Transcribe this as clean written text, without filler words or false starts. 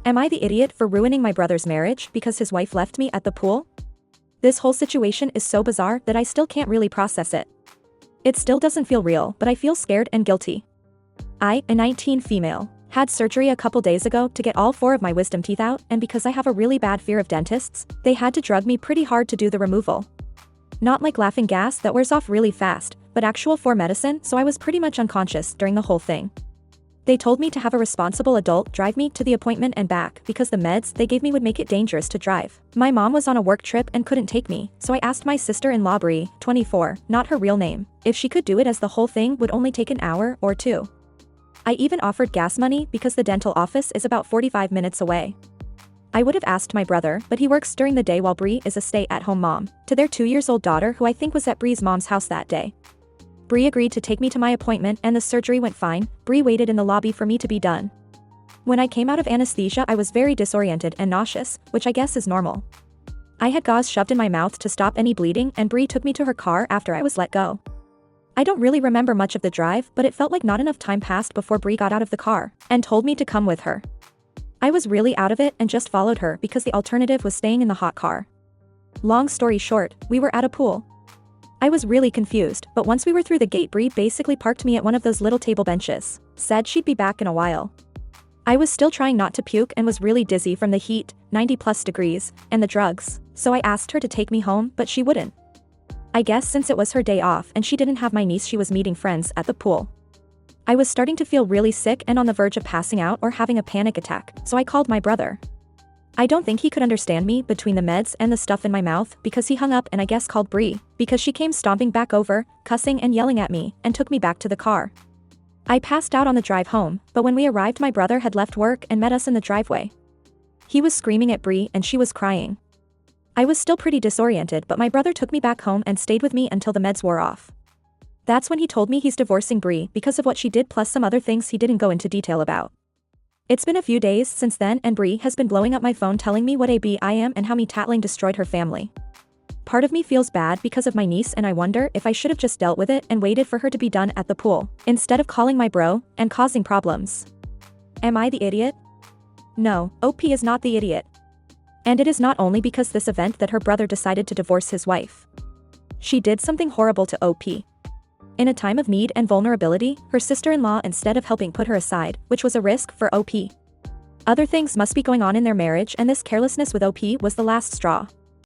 Am I the idiot for ruining my brother's marriage because his wife left me at the pool? This whole situation is so bizarre that I still can't really process it. It still doesn't feel real, but I feel scared and guilty. I, a 19 female, had surgery a couple days ago to get all 4 of my wisdom teeth out, and because I have a really bad fear of dentists, they had to drug me pretty hard to do the removal. Not like laughing gas that wears off really fast, but actual 4 medicine, so I was pretty much unconscious during the whole thing. They told me to have a responsible adult drive me to the appointment and back because the meds they gave me would make it dangerous to drive. My mom was on a work trip and couldn't take me, so I asked my sister-in-law Bree, 24, not her real name, if she could do it as the whole thing would only take an hour or 2. I even offered gas money because the dental office is about 45 minutes away. I would have asked my brother, but he works during the day while Bree is a stay-at-home mom to their 2-year-old daughter who I think was at Bree's mom's house that day. Bree agreed to take me to my appointment and the surgery went fine. Bree waited in the lobby for me to be done. When I came out of anesthesia I was very disoriented and nauseous, which I guess is normal. I had gauze shoved in my mouth to stop any bleeding and Bree took me to her car after I was let go. I don't really remember much of the drive, but it felt like not enough time passed before Bree got out of the car and told me to come with her. I was really out of it and just followed her because the alternative was staying in the hot car. Long story short, we were at a pool. I was really confused, but once we were through the gate Bree basically parked me at one of those little table benches, said she'd be back in a while. I was still trying not to puke and was really dizzy from the heat, 90+ degrees, and the drugs, so I asked her to take me home but she wouldn't. I guess since it was her day off and she didn't have my niece she was meeting friends at the pool. I was starting to feel really sick and on the verge of passing out or having a panic attack, so I called my brother. I don't think he could understand me between the meds and the stuff in my mouth because he hung up and I guess called Bree, because she came stomping back over, cussing and yelling at me, and took me back to the car. I passed out on the drive home, but when we arrived my brother had left work and met us in the driveway. He was screaming at Bree and she was crying. I was still pretty disoriented but my brother took me back home and stayed with me until the meds wore off. That's when he told me he's divorcing Bree because of what she did plus some other things he didn't go into detail about. It's been a few days since then and Bree has been blowing up my phone telling me what a b I am and how me tattling destroyed her family. Part of me feels bad because of my niece and I wonder if I should have just dealt with it and waited for her to be done at the pool, instead of calling my bro and causing problems. Am I the idiot? No, OP is not the idiot. And it is not only because this event that her brother decided to divorce his wife. She did something horrible to OP. In a time of need and vulnerability, her sister-in-law instead of helping put her aside, which was a risk for OP. Other things must be going on in their marriage and this carelessness with OP was the last straw.